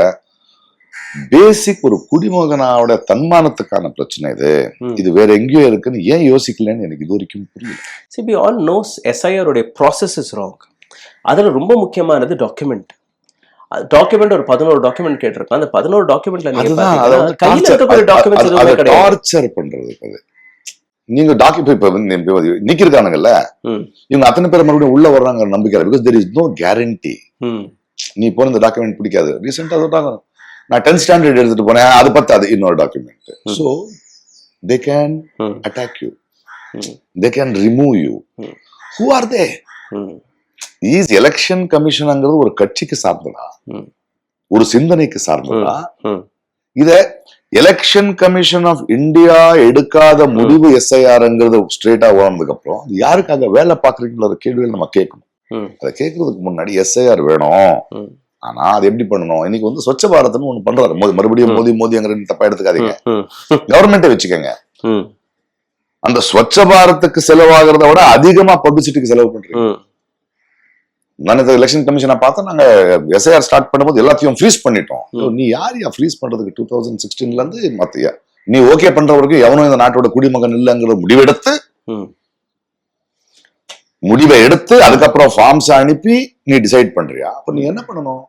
பேசிக் ஒரு குடிமகனோட தன்மானத்துக்கான பிரச்சனை இது வேற எங்கேயோ இருக்குன்னு ஏன் யோசிக்கலன்னு எனக்கு இது வரைக்கும் புரியல. See, we all knows SIR உடைய process is wrong. அதுல ரொம்ப முக்கியமானது டாக்குமெண்ட். ஒரு 11 டாக்குமெண்ட் கேட்டிருக்கான். அந்த 11 டாக்குமெண்ட்ல நீங்க பாத்தீங்கன்னா கையில இருக்கக்கூடிய டாக்குமெண்ட்ஸ் எதுவுமே கிடையாது. டார்ச்சர் பண்றது அது. நீங்க இப்ப நிக்கிருக்கானுங்கல்ல, இவங்க அத்தனை பேர் மறுபடியும் உள்ள வர்றாங்க நம்பிக்கை. Because there is no guarantee. நீ போன இந்த டாக்குமெண்ட் பிடிக்காது. ரீசெண்டா சொல்றாங்க, நான் 10th ஸ்டாண்டர்ட் எடுத்துட்டு போனேன், அது பத்தாது இன்னொரு document. So they can attack you, they can remove you. Who are they? Is election கமிஷன்ங்கிறது ஒரு கட்சிக்கு சார்ந்ததா, ஒரு சிந்தனைக்கு சார்ந்ததா? இத எலெக்ஷன் கமிஷன் ஆஃப் இந்தியா எடுக்காத முடிவு எஸ்ஐஆர்ங்கிறது ஸ்ட்ரெயிட்டா ஓனதுக்கு அப்புறம் யாருக்காக வேலை பாக்குறீங்களோ கேள்விகள் நம்ம கேட்கணும். அதை கேட்கறதுக்கு முன்னாடி எஸ்ஐஆர் வேணும். ஆனா அது எப்படி பண்ணணும்? இன்னைக்கு வந்து ஸ்வச்ச பாரத்னு ஒண்ணு பண்றாரு. மறுபடியும் மோதிங்கிற தப்பா எடுத்துக்காதீங்க. கவர்மெண்ட்டே வச்சுக்கோங்க. அந்த ஸ்வச்ச பாரத்துக்கு செலவாகிறத விட அதிகமா பப்ளிசிட்டிக்கு செலவு பண்றீங்க. நான் இந்த எலெக்ஷன் கமிஷனை பார்த்தா நாங்க எஸ்ஐஆர் ஸ்டார்ட் பண்ணும்போது எல்லாத்தையும் ஃப்ரீஸ் பண்ணிட்டோம். நீ யாரையா ஃப்ரீஸ் பண்றதுக்கு? 2016ல இருந்து மத்திய நீ ஓகே பண்றவருக்கு எவனும் இந்த நாட்டோட குடிமகன் இல்லைங்கிற முடிவை எடுத்து அதுக்கப்புறம் ஃபார்ம்ஸ் அனுப்பி நீ டிசைட் பண்றியா? அப்ப நீ என்ன பண்ணணும்?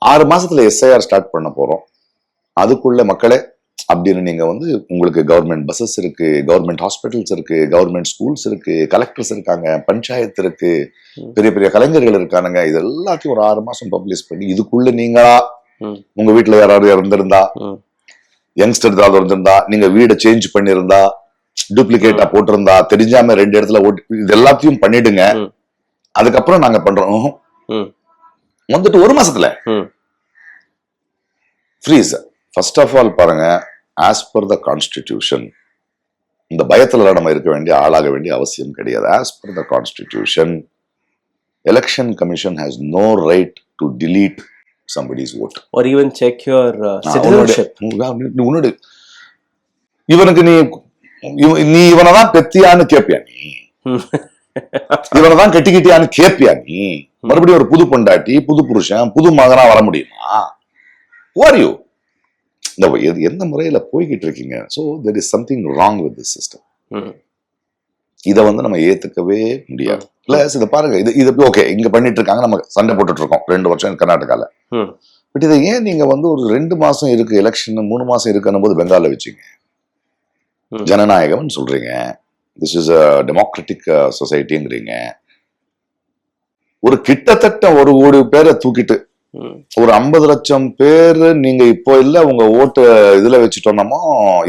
6 மாசத்துல எஸ்ஐஆர் ஸ்டார்ட் பண்ண போறோம். அதுக்குள்ள மக்களே அப்படின்னு நீங்க வந்து உங்களுக்கு கவர்மெண்ட் பஸ்ஸஸ் இருக்கு, கவர்மெண்ட் ஹாஸ்பிட்டல்ஸ் இருக்கு, கவர்மெண்ட் ஸ்கூல்ஸ் இருக்கு, கலெக்டர்ஸ் இருக்காங்க, பஞ்சாயத்து இருக்கு, பெரிய பெரிய கலைஞர்கள் இருக்கானுங்க. இது எல்லாத்தையும் ஒரு 6 மாசம் பப்ளிஷ் பண்ணி இதுக்குள்ள நீங்களா உங்க வீட்டுல யாராவது இறந்திருந்தா, யங்ஸ்டர் ஏதாவது இருந்திருந்தா, நீங்க வீடை சேஞ்ச் பண்ணிருந்தா, டூப்ளிகேட்டா போட்டிருந்தா, தெரிஞ்சாம 2 இடத்துல இது எல்லாத்தையும் பண்ணிடுங்க. அதுக்கப்புறம் நாங்க பண்றோம் வந்துட்டு 1 மாசத்துல ஃப்ரீஸ். ஃபர்ஸ்ட் ஆஃப் ஆல் பாருங்க, ஆஸ் பர் த கான்ஸ்டிடியூஷன் இந்த பயத்துல நம்ம இருக்க வேண்டிய ஆளாக வேண்டிய அவசியம் கிடையாது. As per the constitution election commission has no right to delete somebody's vote or even check your citizenship. உன்னோட இவனுக்கு நீ இவனதான் பெத்தியான்னு கேப்பியா? நீ இவனதான் கட்டிக்கிட்டியான்னு கேப்பியா? நீ மறுபடியும் ஒரு புது பொண்டாட்டி, புது புருஷன், புது மகனா வர முடியுமா? யூ எந்த முறையில போய்கிட்டு இருக்கீங்க? So there is something wrong with this system. இத வந்து நம்ம ஏத்துக்கவே முடியாது. பிளஸ் இத பாருங்க, இது ஓகே இங்க பண்ணிட்டு இருக்காங்க, நம்ம சண்டை போட்டுட்டு இருக்கோம் 2 வருஷம் கர்நாடகால. பட் இதை ஏன் நீங்க வந்து ஒரு 2 மாசம் இருக்கு எலெக்ஷன், 3 மாசம் இருக்குன்னும் போது பெங்கால்ல வச்சீங்க? ஜனநாயகம் சொல்றீங்க, திஸ் இஸ் அ டெமோக்ராட்டிக் சொசைட்டிங்கிறீங்க. ஒரு கிட்டத்தட்ட 1 கோடி பேரை தூக்கிட்டு ஒரு 50 லட்சம் பேர் நீங்க இப்போ இல்ல உங்க ஓட்டு இதுல வச்சுட்டோம்னமோ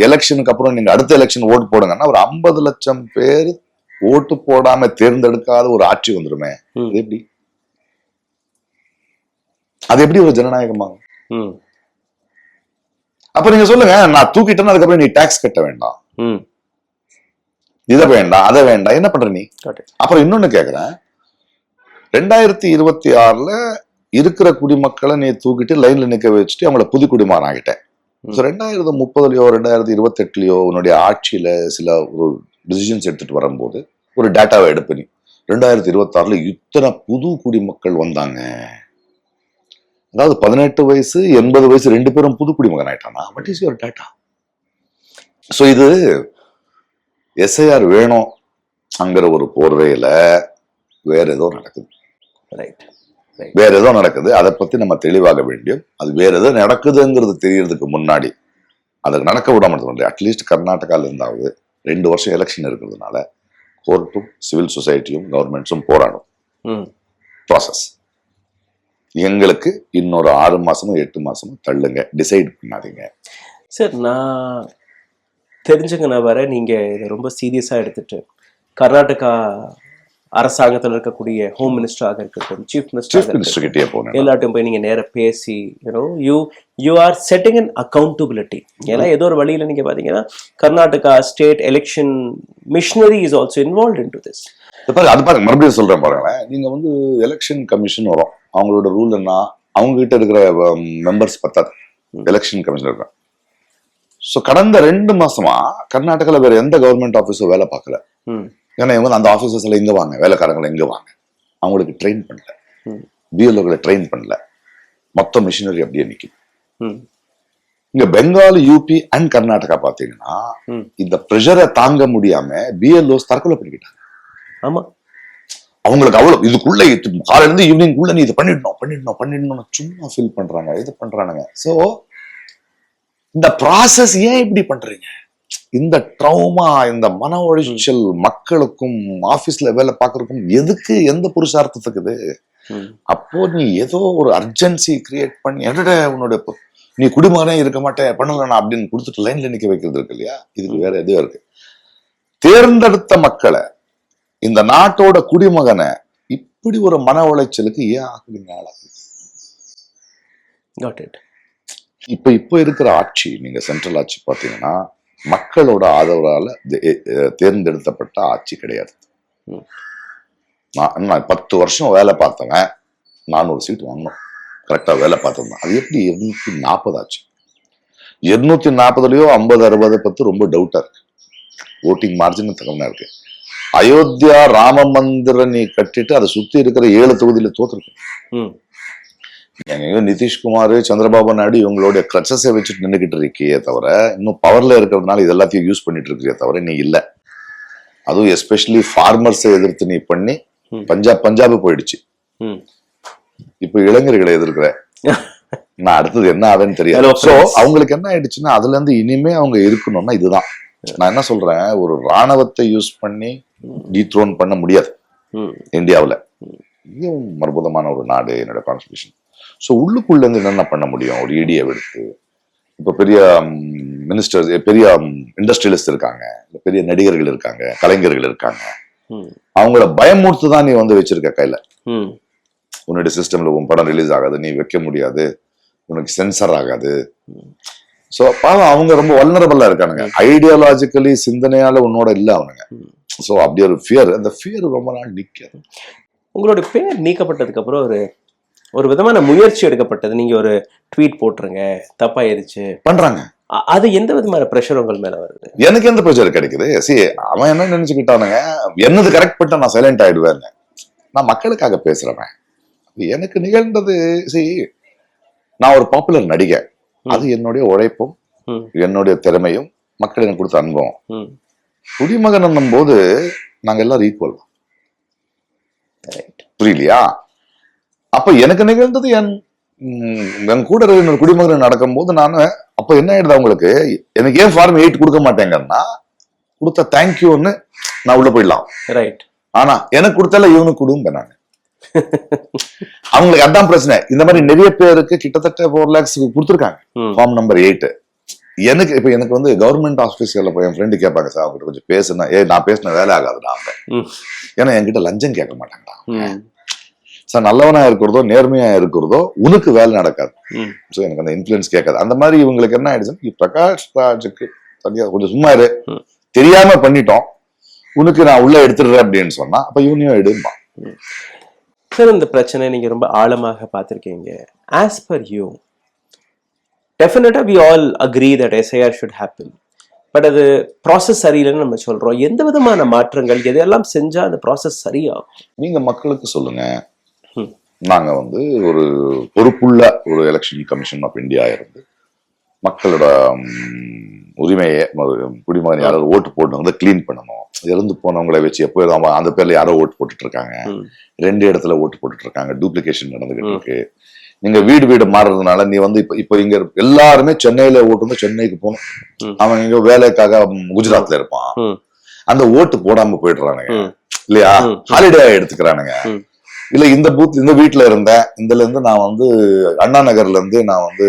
எலெக்ஷனுக்கு அப்புறம் நீங்க அடுத்த எலெக்ஷன் ஓட்டு போடுங்கன்னா ஒரு 50 லட்சம் பேர் ஓட்டு போடாம தேர்ந்தெடுக்காத ஒரு ஆட்சி வந்துருமே. அது எப்படி ஒரு ஜனநாயகமாகும்? அப்ப நீங்க சொல்லுங்க, நான் தூக்கிட்டேன்னு அதுக்கப்புறம் நீ டாக்ஸ் கட்ட வேண்டாம், இதை வேண்டாம் அதை வேண்டாம், என்ன பண்ற நீ? அப்புறம் இன்னொன்னு கேக்குறேன், 2026 இருக்கிற குடிமக்களை நீ தூக்கிட்டு லைன்ல நிக்க வச்சுட்டு அவங்கள புது குடிமகன் ஆகிட்டேன். 2030லயோ 2028லயோ உன்னுடைய ஆட்சியில சில ஒரு டிசிஷன்ஸ் எடுத்துட்டு வரும்போது ஒரு டேட்டாவை எடுப்பு. நீ 2026 இத்தனை புது குடிமக்கள் வந்தாங்க, அதாவது 18 வயசு 80 வயசு 2 பேரும் புது குடிமகன் ஆயிட்டானா? What is your data? So இது எஸ்ஐஆர் வேணும் அங்கிற ஒரு போர்வையில வேற ஏதோ நடக்குது. வேற ஏதோ நடக்குது, அதை பத்தி நம்ம தெளிவாக வேண்டியும். அது வேற ஏதோ நடக்குதுங்கிறது தெரியறதுக்கு முன்னாடி அதை நடக்க விடாம அட்லீஸ்ட் கர்நாடகால இருந்தாவது 2 வருஷம் எலெக்ஷன் இருக்கிறதுனால கோர்ட்டும் சிவில் சொசைட்டியும் கவர்மெண்ட்ஸும் போராடும் ப்ராசஸ். எங்களுக்கு இன்னொரு 6 மாசமும் 8 மாசமும் தள்ளுங்க, டிசைட் பண்ணாதீங்க சார். நான் தெரிஞ்சுக்கின வர நீங்க இதை ரொம்ப சீரியஸா எடுத்துட்டு கர்நாடகா அரசாங்கத்தில் இருக்கக்கூடிய ஹோம் மினிஸ்டராக இருக்கட்டும், சீஃப் மினிஸ்டர் கிட்டே போனேன், எல்லாட்டும் போய் நீங்க நேர பேசி you are setting an accountability. ஏன்னா ஏதோ ஒரு வழியில நீங்க பாத்தீங்கன்னா Karnataka state election missionary is also involve in to this. அது பாருங்க, மறுபடியும் சொல்றேன் பாருங்களேன், நீங்க வந்து எலெக்ஷன் கமிஷன் வரும், அவங்களோட ரூல் என்ன, அவங்க கிட்ட இருக்கிற மெம்பர்ஸ் பத்தாது, எலெக்ஷன் கமிஷன் இருக்க. சோ கடந்த 2 மாசமா கர்நாடகால வேற எந்த கவர்மெண்ட் ஆபீஸும் வேலை பார்க்கல. ஏன்னா இவங்க அந்த ஆபீசர்ஸ்ல இங்க வாங்க, வேலைக்காரங்களை இங்க வாங்க, அவங்களுக்கு ட்ரெயின் பண்ணல, பிஎல்ஓக்களை ட்ரெயின் பண்ணல, மொத்த மிஷினரி அப்படியே நிக்குது. இங்க பெங்கால், யூபி அண்ட் கர்நாடகா பாத்தீங்கன்னா இந்த பிரஷரை தாங்க முடியாம பிஎல்ஓஸ் தற்கொலை பண்ணிக்கிட்டாங்க. ஆமா, அவங்களுக்கு அவ்வளவு இதுக்குள்ள காலையில இருந்து ஈவினிங் குள்ள நீ இது பண்ணிடணும் சும்மா ஃபீல் பண்றாங்க, இது பண்றானுங்க. சோ இந்த ப்ராசஸ் ஏன் இப்படி பண்றீங்க? இந்த ட்ரௌமா, இந்த மன உளைச்சல் மக்களுக்கும் ஆபீஸ்ல வேலை பார்க்கறதுக்கும் எதுக்கு, எந்த புருஷார்த்தத்துக்கு இது? அப்போ நீ ஏதோ ஒரு அர்ஜென்சி கிரியேட் பண்ணி உன்னோட நீ குடிமகனே இருக்க மாட்டேன் பண்ணலனா அப்படின்னு கொடுத்துட்டு லைன்ல நிக்க வைக்கிறது இருக்கு இல்லையா? இதுக்கு வேற எதுவும் இருக்கு. தேர்ந்தெடுத்த மக்களை, இந்த நாட்டோட குடிமகனை இப்படி ஒரு மன உளைச்சலுக்கு ஏன் ஆக்குறீங்க? இப்ப இருக்கிற ஆட்சி, நீங்க சென்ட்ரல் ஆட்சி பாத்தீங்கன்னா மக்களோட ஆதரவால தேர்ந்தெடுக்கப்பட்ட ஆட்சி கிடையாது. நான் 10 வருஷம் வேலை பார்த்தவன் 400 சீட் வாங்கணும், கரெக்டா வேலை பார்த்தோம்னா அது எப்படி 240 ஆச்சு? 240லயோ 50, 60 பத்தி ரொம்ப டவுட்டா இருக்கு. ஓட்டிங் மார்ஜின் தகவலா இருக்கு. அயோத்தியா ராம மந்திரம் நீ கட்டிட்டு அதை சுத்தி இருக்கிற 7 தொகுதியில தோத்துருக்கு. நிதிஷ்குமார், சந்திரபாபு நாயுடு இவங்களுடைய கிரச்சஸை வச்சுட்டு நின்றுகிட்டு இருக்கியே தவிர, இன்னும் பவர்ல இருக்கிறதுனால இது எல்லாத்தையும் யூஸ் பண்ணிட்டு இருக்கிறே தவிர நீ இல்ல. அதுவும் எஸ்பெஷலி ஃபார்மர்ஸை எதிர்த்து நீ பண்ணி பஞ்சாப் போயிடுச்சு. இப்ப இளைஞர்களை எதிர்க்கிற நான் அடுத்தது என்ன ஆகுதுன்னு தெரியாது. சோ அவங்களுக்கு என்ன ஆயிடுச்சுன்னா அதுல இருந்து இனிமே அவங்க இருக்கணும்னா இதுதான். நான் என்ன சொல்றேன், ஒரு ராணுவத்தை யூஸ் பண்ணி டீத்ரோன் பண்ண முடியாது இந்தியாவில். மிகவும் அற்புதமான ஒரு நாடு என்னோட கான்ஸ்டிடியூஷன். ஸோ உள்ளுக்குள்ள இருந்து என்னென்ன பண்ண முடியும்? ஒரு இடியை எடுத்து இப்ப பெரிய மினிஸ்டர்ஸ், பெரிய இண்டஸ்ட்ரியலிஸ்ட் இருக்காங்க, பெரிய நடிகர்கள் இருக்காங்க, கலைஞர்கள் இருக்காங்க, அவங்கள பயமுறுத்து தான் நீ வந்து வச்சிருக்க கையில. உன்னுடைய சிஸ்டம்ல உன் படம் ரிலீஸ் ஆகாது, நீ வைக்க முடியாது, உனக்கு சென்சர் ஆகாது. சோ பாவம் அவங்க ரொம்ப வல்னரபிளா இருக்கானுங்க, ஐடியாலஜிக்கலி சிந்தனையால உன்னோட இல்ல அவனுங்க. சோ அப்படி ஒரு ஃபியர், அந்த ஃபியர் ரொம்ப நாள் நிக்காது. உங்களுடைய பேர் நீக்கப்பட்டதுக்கு அப்புறம் ஒரு விதமான முயற்சி எடுக்கப்பட்டது. நீங்க ஒரு ட்வீட் போட்டுருங்க, தப்பாயிருச்சு பண்றாங்க. அது எந்த விதமான பிரஷர் உங்கள் மேல வருது? எனக்கு எந்த பிரஷர் கிடைக்குது? அவன் என்ன நினைச்சுக்கிட்டானுங்க, என்னது கரெக்ட் பண்ணா நான் சைலண்ட் ஆயிடுவேன். நான் மக்களுக்காக பேசுறவன். எனக்கு நிகழ்ந்தது, நான் ஒரு பாப்புலர் நடிகை, அது என்னுடைய உழைப்பும் என்னுடைய திறமையும் மக்கள் எனக்கு கொடுத்த அனுபவம். குடிமகன் போது நாங்க எல்லாரும் ஈக்குவல், புரியலையா? அப்ப எனக்கு நிகழ்ந்தது என் கூட இன்னொரு குடிமகன் நடக்கும் போது நான் அப்ப என்ன ஆயிடுது அவங்களுக்கு, எனக்கு ஏன் ஃபார்ம் 8 கொடுக்க மாட்டேங்கன்னா கொடுத்த தேங்க்யூன்னு நான் உள்ள போயிடலாம். ரைட். ஆனா எனக்கு கொடுத்தால இவனுக்கு கொடுங்க நான் அவங்களுக்கு அதான் பிரச்சனை. இந்த மாதிரி நிறைய பேருக்கு கிட்டத்தட்ட 4 lakhs கொடுத்துருக்காங்க ஃபார்ம் நம்பர் 8. எனக்கு வந்து கவர்மெண்ட் ஆபீஸ்ல போய் என் ஃப்ரெண்டு கேட்பாங்க சார், அவங்ககிட்ட கொஞ்சம் பேசுனா, நான் பேசின வேலை ஆகாதுடா அவங்க, ஏன்னா என்கிட்ட லஞ்சம் கேட்க மாட்டாங்கடா சார், நல்லவனா இருக்கிறதோ நேர்மையா இருக்கிறதோ உனக்கு வேலை நடக்காது. ஸோ எனக்கு அந்த இன்ஃபுளுன்ஸ் கேட்காது. அந்த மாதிரி இவங்களுக்கு என்ன ஆயிடுச்சு, பிரகாஷ் ராஜுக்கு தனியா கொஞ்சம் சும்மா இரு, தெரியாம பண்ணிட்டோம், உனக்கு நான் உள்ள எடுத்துடுறேன் அப்படின்னு சொன்னா அப்ப யூனியன் எடுப்பா. சார், இந்த பிரச்சனை நீங்க ரொம்ப ஆழமாக பார்த்திருக்கீங்க. ஆஸ் பர் யூ, டெஃபினட்டா we all agree that SIR should happen. But அது ப்ராசஸ் சரியில்லைன்னு நம்ம சொல்றோம். எந்த விதமான மாற்றங்கள் எதையெல்லாம் செஞ்சா அந்த ப்ராசஸ் சரியாகும்? நீங்க மக்களுக்கு சொல்லுங்க. நாங்க வந்து ஒரு பொறுப்புள்ள ஒரு எலெக்ஷன் கமிஷன் ஆஃப் இந்தியா இருந்து மக்களோட உரிமையை, குடிமகன் யாராவது ஓட்டு போட்டு வந்து கிளீன் பண்ணணும். இறந்து போனவங்களை வச்சு எப்போ அந்த பேர்ல யாரோ ஓட்டு போட்டுட்டு இருக்காங்க, 2 இடத்துல ஓட்டு போட்டுட்டு இருக்காங்க, டூப்ளிகேஷன் நடந்துகிட்டு இருக்கு. நீங்க வீடு வீடு மாறுறதுனால நீ வந்து இப்ப இங்க எல்லாருமே சென்னையில ஓட்டு வந்து சென்னைக்கு போகணும், அவன் இங்க வேலைக்காக குஜராத்ல இருப்பான், அந்த ஓட்டு போடாம போயிடுறானுங்க இல்லையா, ஹாலிடே எடுத்துக்கிறானுங்க. இல்ல இந்த இந்த வீட்டுல இருந்தேன், இதுல இருந்து நான் வந்து அண்ணா நகர்ல இருந்து நான் வந்து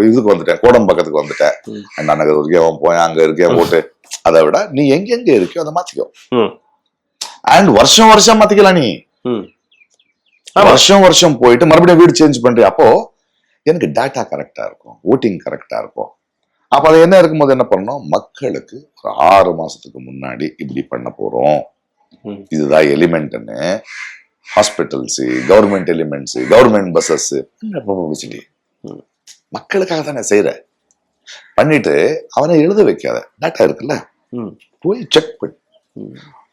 இதுக்கு வந்துட்டேன், கோடம்பாக்கத்துக்கு வந்துட்டேன், அண்ணா நகர் இருக்கேன் போய் அங்க இருக்கேன் ஓட்டு. அதை விட நீ எங்க இருக்கியோ அதை மாத்திக்கோ. அண்ட் வருஷம் வருஷம் மாத்திக்கலாம். நீ வருஷம் போயிட்டு மறுபடியும் வீடு சேஞ்ச் பண்றிய, அப்போ எனக்கு டேட்டா கரெக்டா இருக்கும், ஓட்டிங் கரெக்டா இருக்கும். அப்ப அது என்ன இருக்கும்போது என்ன பண்ணணும், மக்களுக்கு ஒரு 6 மாசத்துக்கு முன்னாடி இப்படி பண்ண போறோம், இதுதான் எலிமெண்ட்னு hospitals, government elements, government buses publicity மக்களுக்காக தானே செய்யற. பண்ணிட்டு அவனை எழுத வைக்காத, டேட்டா இருக்குல்ல, போய் செக் பண்ணி,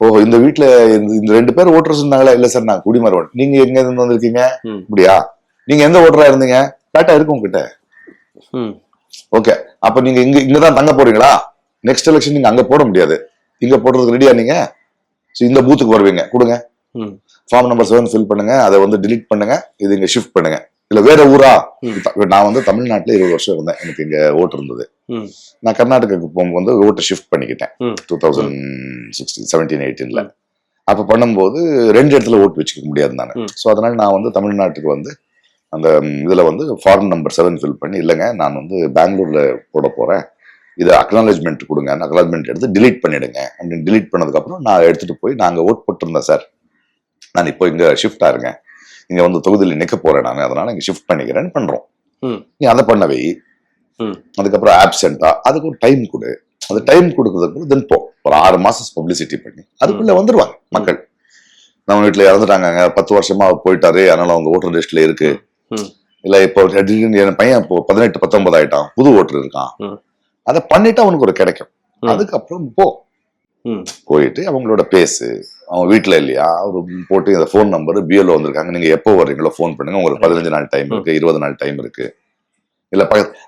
ஓ இந்த வீட்டுல இந்த 2 பேர் ஓட்டர்ஸ் இருந்தாங்களா, இல்ல சார் நான் குடிமரம், நீங்க எங்க இருந்து வந்திருக்கீங்க, இப்படியா, நீங்க எந்த ஓட்டரா இருந்தீங்க, டேட்டா இருக்கு உங்ககிட்ட. ஓகே, அப்ப நீங்க இங்கதான் தங்க போறீங்களா, நெக்ஸ்ட் எலெக்ஷன் நீங்க அங்க போட முடியாது, இங்க போடுறதுக்கு ரெடியா நீங்க, இந்த பூத்துக்கு வருவீங்க, கொடுங்க ஃபார்ம் நம்பர் 7 ஃபில் பண்ணுங்க, அதை வந்து டிலீட் பண்ணுங்க, இது இங்க ஷிஃப்ட் பண்ணுங்க. இல்ல வேற ஊரா, நான் வந்து தமிழ்நாட்டுல 20 வருஷம் இருந்தேன், எனக்கு இங்க ஓட்டு இருந்தது. நான் கர்நாடகாவுக்கு போகும்போது ஓட்டை ஷிஃப்ட் பண்ணிக்கிட்டேன் 2016, 17, 18ல. அப்ப பண்ணும்போது 2 இடத்துல ஓட்டு வச்சுக்க முடியாது நான். ஸோ அதனால நான் வந்து தமிழ்நாட்டுக்கு வந்து அந்த இதுல வந்து ஃபார்ம் நம்பர் 7 ஃபில் பண்ணி, இல்லைங்க நான் வந்து பெங்களூர்ல போட போறேன், இதை அக்னாலஜ்மெண்ட் கொடுங்க, அக்னாலஜ்மெண்ட் எடுத்து டிலீட் பண்ணிடுங்க அப்படின்னு டிலீட் பண்ணதுக்கு அப்புறம் நான் எடுத்துட்டு போய், நாங்க ஓட் போட்டிருந்தேன் சார், நான் இப்போ இங்க ஷிஃப்ட் ஆருங்க, இங்க வந்து தொகுதியில் நிக்க போறேன் நான், அதனால இங்க ஷிஃப்ட் பண்ணிக்கிறேன்னு பண்றோம். நீ அதை பண்ணவை, அதுக்கப்புறம் ஆப்சென்டா அதுக்கு ஒரு டைம் கொடு, அது டைம் கொடுக்கறதுக்கு தென் போ, ஒரு 6 மாசம் பப்ளிசிட்டி பண்ணி அதுக்குள்ள வந்துருவாங்க மக்கள். நம்ம வீட்டுல இறந்துட்டாங்க, 10 வருஷமா போயிட்டாரு, அதனால அவங்க ஓட்டர் லிஸ்ட்ல இருக்கு, இல்ல இப்போ என் பையன் இப்போ 18, 19 ஆயிட்டான், புது ஓட்டர் இருக்கான், அதை பண்ணிட்டு அவனுக்கு ஒரு கிடைக்கும். அதுக்கப்புறம் போயிட்டு அவங்களோட பேசு, அவங்க வீட்டுல இல்லையா அவரு போட்டு இந்த போன் நம்பர் பிஎல்ஓ வந்திருக்காங்க, நீங்க எப்போ வர்றீங்களோ போன் பண்ணுங்க, உங்களுக்கு 15 நாள் டைம் இருக்கு, 20 நாள் டைம் இருக்கு, இல்ல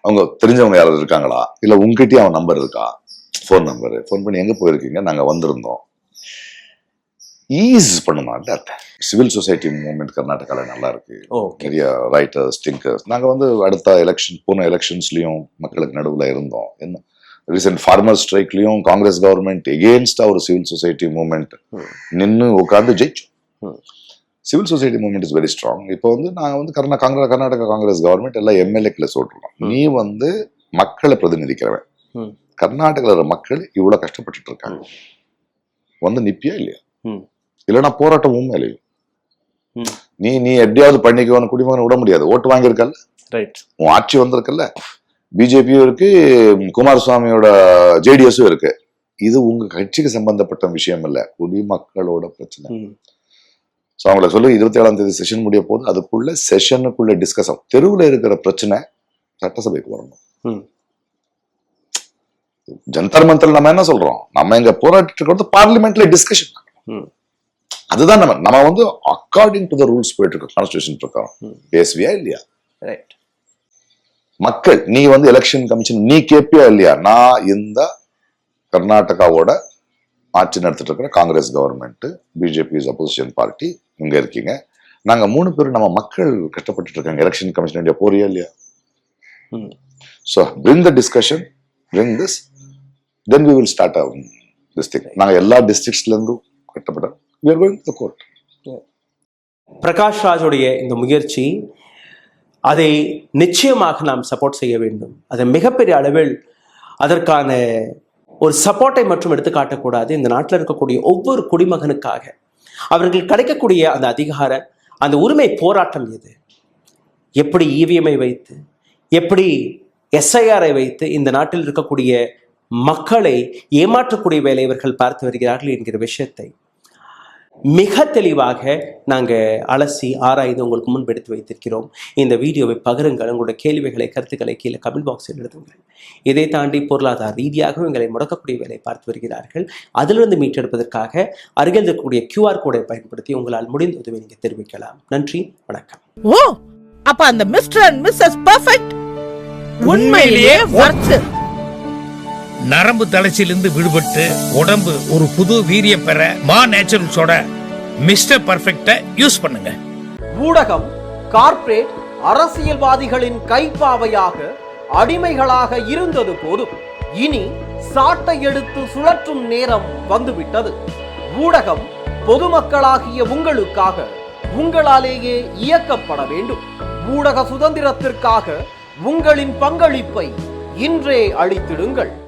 அவங்க தெரிஞ்சவங்க யாராவது இருக்காங்களா, இல்ல உங்ககிட்டயும் அவன் நம்பர் இருக்கா, போன் நம்பர், போன் பண்ணி எங்க போயிருக்கீங்க, நாங்க வந்திருந்தோம், ஈஸ் பண்ணுமா. சிவில் சொசைட்டி மூவ்மெண்ட் கர்நாடகால நல்லா இருக்கு, நிறைய ரைட்டர்ஸ், திங்கர்ஸ். நாங்க வந்து அடுத்த போன எலெக்ஷன்ஸ்லயும் மக்களுக்கு நடுவுல இருந்தோம். என்ன ரீசெண்ட் ஃபார்மர் ஸ்ட்ரைக்லயும் காங்கிரஸ் கவர்மெண்ட் எகெயின்ஸ்டா ஒரு சிவில் சொசைட்டி மூவ்மெண்ட் நின்று உட்கார்ந்து ஜெயிச்சோம். Civil society movement is very strong. இப்போ வந்து நாங்க வந்து கர்நாடகா காங்கிரஸ் கவர்மெண்ட் எல்லாம் எம்எல்ஏக்களை சொல்றோம், நீ வந்து மக்களை பிரதிநிதிக்கிறவன், கர்நாடகால மக்கள் இவ்வளவு கஷ்டப்பட்டு இருக்காங்க, வந்து நிப்பியா இல்லையா, இல்லைன்னா போராட்டம் உண்மையிலையும் நீ எப்படியாவது பண்ணிக்கோன்னு குடிமகன் விட முடியாது. ஓட்டு வாங்கியிருக்கல, உன் ஆட்சி வந்திருக்கல, பிஜேபியும் இருக்கு, குமாரசுவாமியோட ஜேடிஎஸும் இருக்கு. இது உங்க கட்சிக்கு சம்பந்தப்பட்ட விஷயம் இல்ல, குடிமக்களோட பிரச்சனை. சோ அவங்கள சொல்லி 27ஆம் தேதி செஷன் முடிய போது, அதுக்குள்ள செஷனுக்குள்ள டிஸ்கஸ் ஆகும். தெருவுல இருக்கிற பிரச்சனை சட்டசபைக்கு வரணும். ஜந்தர் மந்தர் நம்ம என்ன சொல்றோம், நம்ம இங்க போராட்டிட்டு இருக்கிறது பார்லிமெண்ட்ல டிஸ்கஷன். அதுதான் நம்ம வந்து அக்கார்டிங் டு த ரூல்ஸ் போயிட்டு இருக்கோம், கான்ஸ்டிடியூஷன் பிரகாரம் பேசுவியா இல்லையா. மக்கள் நீ வந்து எலெக்ஷன் கமிஷன் நீ கேட்பியா இல்லையா, நான் இந்த கர்நாடகாவோட ஆட்சி நடத்திட்டு இருக்கிற Congress government, BJP is opposition party, இங்க இருக்கீங்க, நாங்க 3 பேரும் நம்ம மக்கள் கஷ்டப்பட்டு இருக்காங்க, எலெக்ஷன் கமிஷன் இந்தியா போறியா இல்லையா. So bring the discussion, bring this, then we will start this thing. நாங்க எல்லா டிஸ்ட்ரிக்ட்ஸ்ல இருந்தும் கட்டப்பட்ட we are going to the court. Prakash ராஜுடைய இந்த முயற்சி, அதை நிச்சயமாக நாம் சப்போர்ட் செய்ய வேண்டும். அதை மிகப்பெரிய அளவில் அதற்கான ஒரு சப்போர்ட்டை மட்டும் எடுத்து காட்டக்கூடாது. இந்த நாட்டில் இருக்கக்கூடிய ஒவ்வொரு குடிமகனுக்காக அவர்கள் கிடைக்கக்கூடிய அந்த அதிகார, அந்த உரிமை போராட்டம் எது, எப்படி இவிஎம்ஐ வைத்து, எப்படி எஸ்ஐஆரை வைத்து இந்த நாட்டில் இருக்கக்கூடிய மக்களை ஏமாற்றக்கூடிய வேலை இவர்கள் பார்த்து வருகிறார்கள் என்கிற விஷயத்தை மிக தெளிவாக நாங்கள் அலசி ஆராய்ந்து உங்களுக்கு முன்பெடுத்து வைத்திருக்கிறோம். இந்த வீடியோவை பகிருங்கள். உங்களுடைய கேள்விகளை, கருத்துக்களை கீழே கமெண்ட் பாக்ஸில் எழுதுங்கள். இதை தாண்டி பொருளாதார ரீதியாகவும் எங்களை முடக்கக்கூடிய வேலை பார்த்து வருகிறார்கள். அதிலிருந்து மீட்டெடுப்பதற்காக அருகில் இருக்கக்கூடிய QR கோடை பயன்படுத்தி உங்களால் முடிந்த உதவி நீங்கள் தெரிவிக்கலாம். நன்றி, வணக்கம். ஓ, அப்ப அந்த மிஸ்டர் அண்ட் மிஸ்ஸஸ் பர்ஃபெக்ட் உண்மையிலேயே வர்த்து. நரம்பு தளர்ச்சியிலிருந்து விடுபட்டு உடம்பு ஒரு புது வீரியம் பெற மா நேச்சுரல்ஸோட மிஸ்டர் பர்ஃபெக்ட யூஸ் பண்ணுங்க. ஊடகம், கார்ப்பரேட், அரசியல்வாதிகளின் கைப்பாவையாக, அடிமைகளாக இருந்தது போதும். இனி சாட்டை எடுத்து சுழற்றும் நேரம் வந்துவிட்டது. ஊடகம் பொதுமக்களாகிய உங்களுக்காக, உங்களாலேயே இயக்கப்பட வேண்டும். ஊடக சுதந்திரத்திற்காக உங்களின் பங்களிப்பை இன்றே அளித்திடுங்கள்.